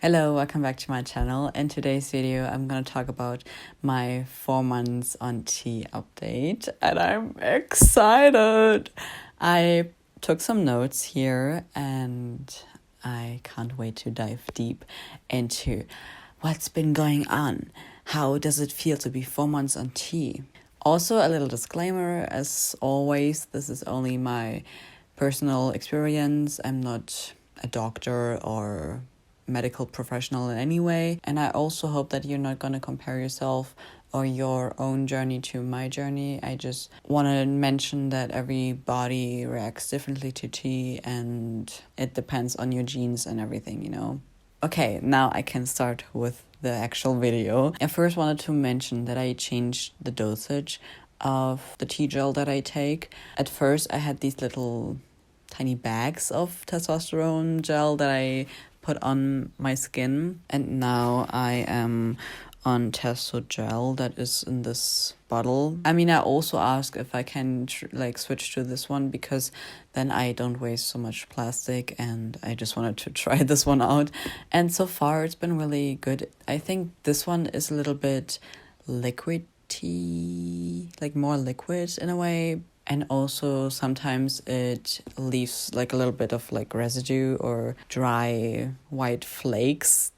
Hello, welcome back to my channel. In today's video, I'm gonna talk about my 4 months on tea update, and I'm excited. I took some notes here, and I can't wait to dive deep into what's been going on. How does it feel to be 4 months on tea? Also, a little disclaimer, as always, this is only my personal experience. I'm not a doctor or medical professional in any way, and I also hope that you're not going to compare yourself or your own journey to my journey. I just want to mention that every body reacts differently to tea, and it depends on your genes and everything. Okay, now I can start with the actual video. I first wanted to mention that I changed the dosage of the tea gel that I take. At first, I had these little tiny bags of testosterone gel that I put on my skin, and now I am on testo gel that is in this bottle. I mean, I also asked if I can switch to this one, because then I don't waste so much plastic, and I just wanted to try this one out, and so far it's been really good. I think this one is a little bit liquid tea, like more liquid in a way. And also sometimes it leaves like a little bit of like residue or dry white flakes,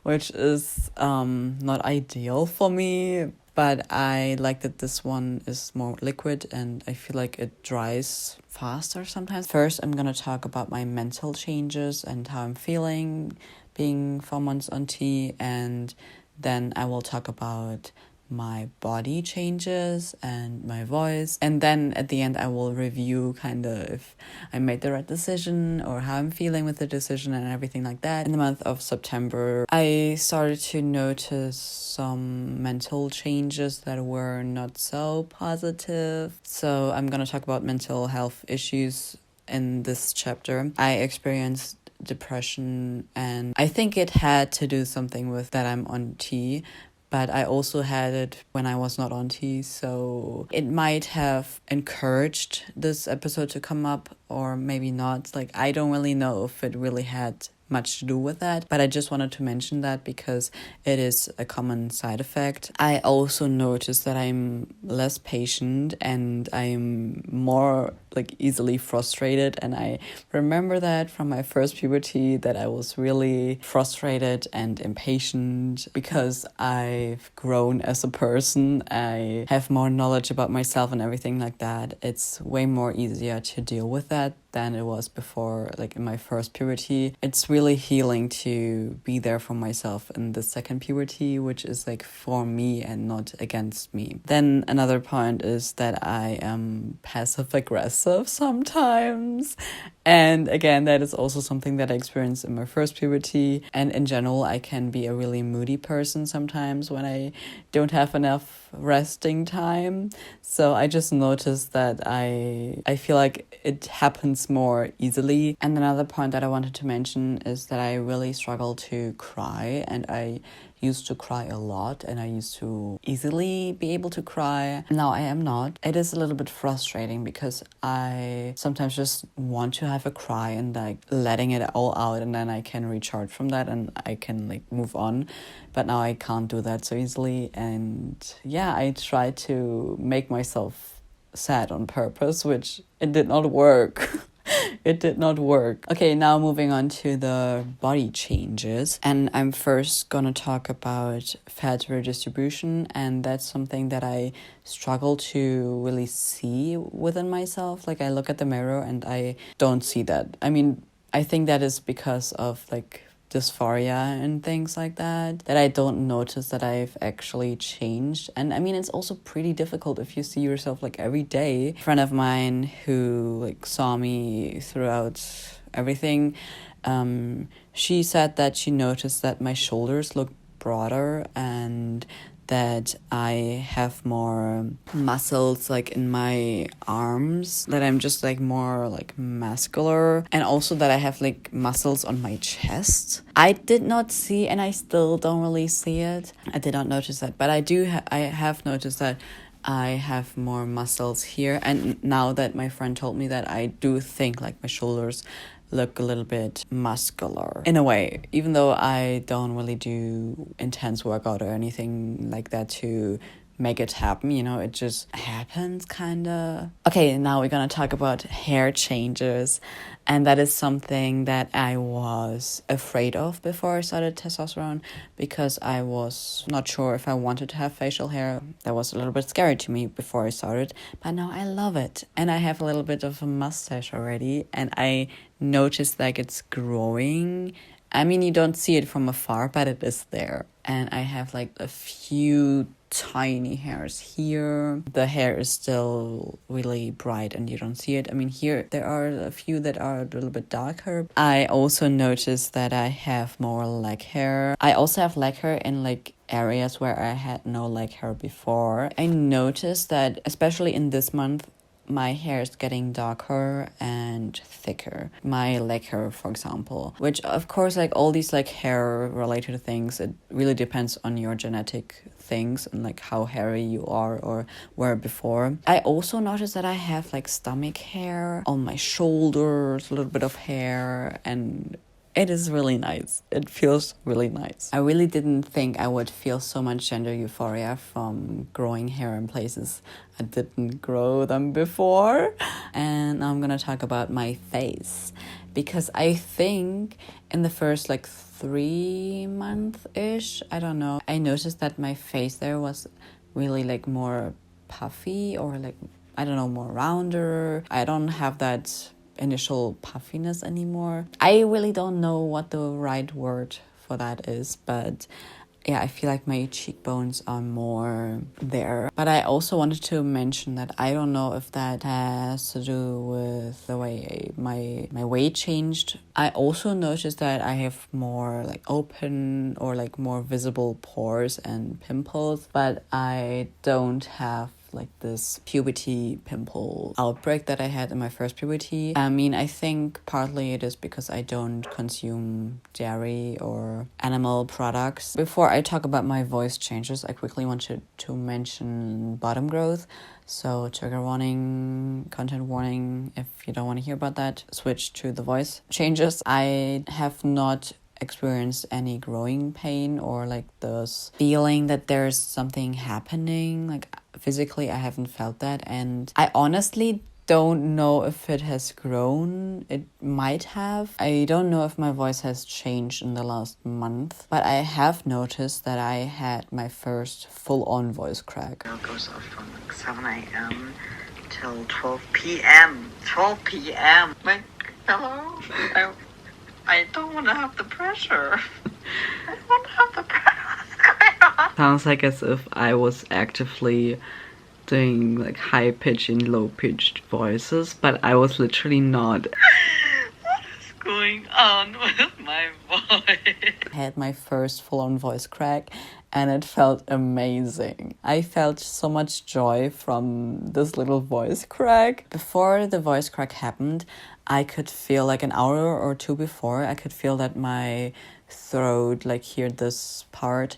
which is not ideal for me. But I like that this one is more liquid, and I feel like it dries faster sometimes. First, I'm gonna talk about my mental changes and how I'm feeling being 4 months on tea, and then I will talk about my body changes and my voice, and then at the end I will review kind of if I made the right decision or how I'm feeling with the decision and everything like that. In the month of September, I started to notice some mental changes that were not so positive, so I'm gonna talk about mental health issues in this chapter. I experienced depression, and I think it had to do something with that I'm on tea, but I also had it when I was not on tea, so it might have encouraged this episode to come up, or maybe not. Like, I don't really know if it really had much to do with that, but I just wanted to mention that because it is a common side effect. I also noticed that I'm less patient, and I'm more easily frustrated, and I remember that from my first puberty, that I was really frustrated and impatient because I've grown as a person. I have more knowledge about myself and everything like that. It's way more easier to deal with that than it was before, in my first puberty. It's really healing to be there for myself in the second puberty, which is for me and not against me. Then another point is that I am passive aggressive sometimes, and again, that is also something that I experienced in my first puberty. And in general, I can be a really moody person sometimes when I don't have enough resting time. So I just noticed that I feel like it happens more easily. And another point that I wanted to mention is that I really struggle to cry, and I used to cry a lot, and I used to easily be able to cry. Now I am not. It is a little bit frustrating because I sometimes just want to have a cry and letting it all out, and then I can recharge from that and I can move on. But now I can't do that so easily, and yeah, I try to make myself sad on purpose, which it did not work. It did not work. Okay, now moving on to the body changes. And I'm first gonna talk about fat redistribution, and that's something that I struggle to really see within myself. I look at the mirror and I don't see that. I mean, I think that is because of dysphoria and things like that I don't notice that I've actually changed. And I mean, it's also pretty difficult if you see yourself every day. A friend of mine who saw me throughout everything, she said that she noticed that my shoulders look broader, and that I have more muscles in my arms, that I'm just more muscular, and also that I have muscles on my chest. I did not see, and I still don't really see it. I did not notice that, but I have noticed that I have more muscles here. And now that my friend told me that, I do think my shoulders look a little bit muscular in a way, even though I don't really do intense workout or anything like that to make it happen, it just happens kind of. Okay, now we're gonna talk about hair changes, and that is something that I was afraid of before I started testosterone, because I was not sure if I wanted to have facial hair. That was a little bit scary to me before I started, but now I love it, and I have a little bit of a mustache already, and I noticed like it's growing. I mean, you don't see it from afar, but it is there. And I have like a few tiny hairs here. The hair is still really bright and you don't see it. I mean, here there are a few that are a little bit darker. I also noticed that I have more leg hair. I also have leg hair in like areas where I had no leg hair before. I noticed that especially in this month, my hair is getting darker and thicker. My leg hair, for example, which of course, like all these like hair related things, it really depends on your genetic things and like how hairy you are or were before. I also noticed that I have like stomach hair on my shoulders, a little bit of hair, and it is really nice. It feels really nice. I really didn't think I would feel so much gender euphoria from growing hair in places I didn't grow them before. And now I'm gonna talk about my face, because I think in the first like 3 months-ish, I don't know, I noticed that my face there was really like more puffy, or like, I don't know, more rounder. I don't have that initial puffiness anymore. I really don't know what the right word for that is, but yeah, I feel like my cheekbones are more there. But I also wanted to mention that I don't know if that has to do with the way my weight changed. I also noticed that I have more like open or like more visible pores and pimples, but I don't have like this puberty pimple outbreak that I had in my first puberty. I mean, I think partly it is because I don't consume dairy or animal products. Before I talk about my voice changes, I quickly wanted to mention bottom growth. So trigger warning, content warning, if you don't want to hear about that, switch to the voice changes. I have not experienced any growing pain or like this feeling that there's something happening. Like physically, I haven't felt that, and I honestly don't know if it has grown. It might have. I don't know if my voice has changed in the last month, but I have noticed that I had my first full-on voice crack. It goes off from like 7 a.m. till 12 p.m. 12 p.m. Like, hello? I don't want to have the pressure. I don't want to have the pressure. Sounds like as if I was actively doing like high-pitched and low-pitched voices, but I was literally not. What is going on with my voice? I had my first full-on voice crack, and it felt amazing. I felt so much joy from this little voice crack. Before the voice crack happened, I could feel like an hour or two before, I could feel that my throat, like here, this part,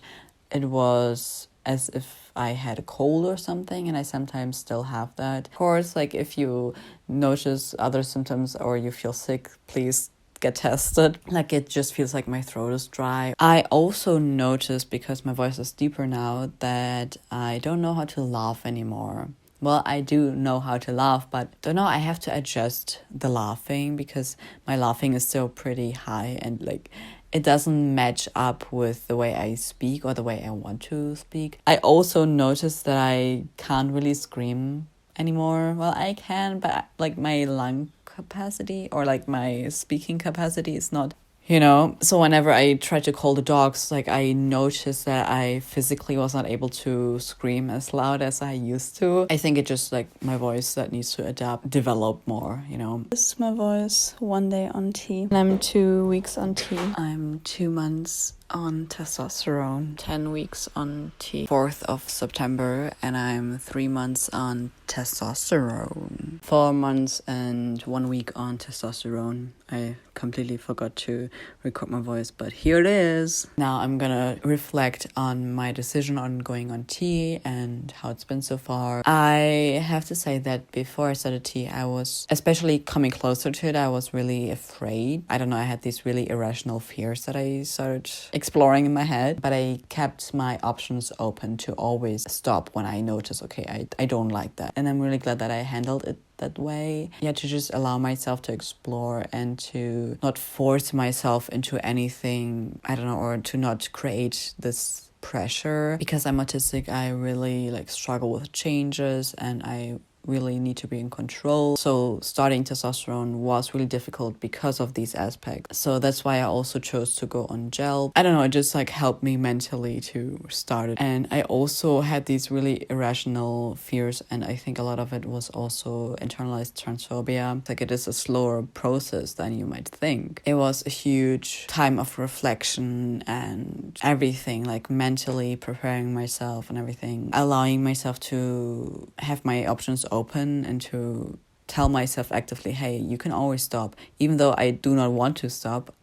it was as if I had a cold or something, and I sometimes still have that. Of course, like if you notice other symptoms or you feel sick, please get tested. Like it just feels like my throat is dry. I also noticed, because my voice is deeper now, that I don't know how to laugh anymore. Well, I do know how to laugh, but don't know, I have to adjust the laughing because my laughing is still pretty high and like it doesn't match up with the way I speak or the way I want to speak. I also noticed that I can't really scream anymore. Well, I can, but like my lung capacity or like my speaking capacity is not, so whenever I try to call the dogs, like I noticed that I physically was not able to scream as loud as I used to. I think it just like my voice that needs to develop more. This is my voice 1 day on T. And I'm 2 weeks on T. I'm 2 months on testosterone, 10 weeks on T, 4th of September, and I'm 3 months on testosterone, 4 months and 1 week on testosterone. I completely forgot to record my voice, but here it is. Now I'm gonna reflect on my decision on going on tea and how it's been so far. I have to say that before I started tea, I was, especially coming closer to it, I was really afraid. I don't know, I had these really irrational fears that I started exploring in my head, but I kept my options open to always stop when I notice, okay, I don't like that. And I'm really glad that I handled it that way. Yeah, to just allow myself to explore and to not force myself into anything, I don't know, or to not create this pressure. Because I'm autistic, I really struggle with changes and I really need to be in control. So starting testosterone was really difficult because of these aspects. So that's why I also chose to go on gel. I don't know, it just helped me mentally to start it. And I also had these really irrational fears, and I think a lot of it was also internalized transphobia. It is a slower process than you might think. It was a huge time of reflection and everything, mentally preparing myself and everything, allowing myself to have my options open and to tell myself actively, hey, you can always stop. Even though I do not want to stop,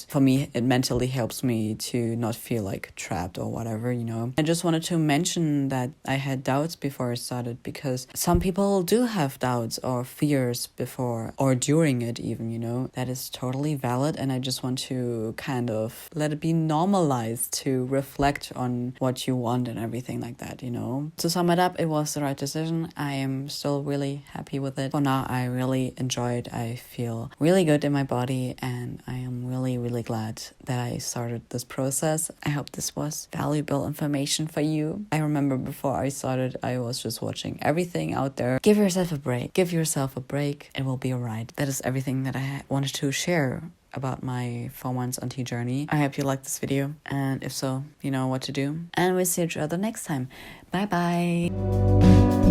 for me, it mentally helps me to not feel trapped or whatever, I just wanted to mention that I had doubts before I started, because some people do have doubts or fears before or during it even, that is totally valid. And I just want to kind of let it be normalized to reflect on what you want and everything like that, To sum it up, it was the right decision. I am still really happy with it. For now, I really enjoy it. I feel really good in my body, and I am really, really glad that I started this process. I hope this was valuable information for you. I remember before I started, I was just watching everything out there. Give yourself a break. Give yourself a break. It will be alright. That is everything that I wanted to share about my 4 months on tea journey. I hope you liked this video, and if so, you know what to do. And we'll see each other next time. Bye bye.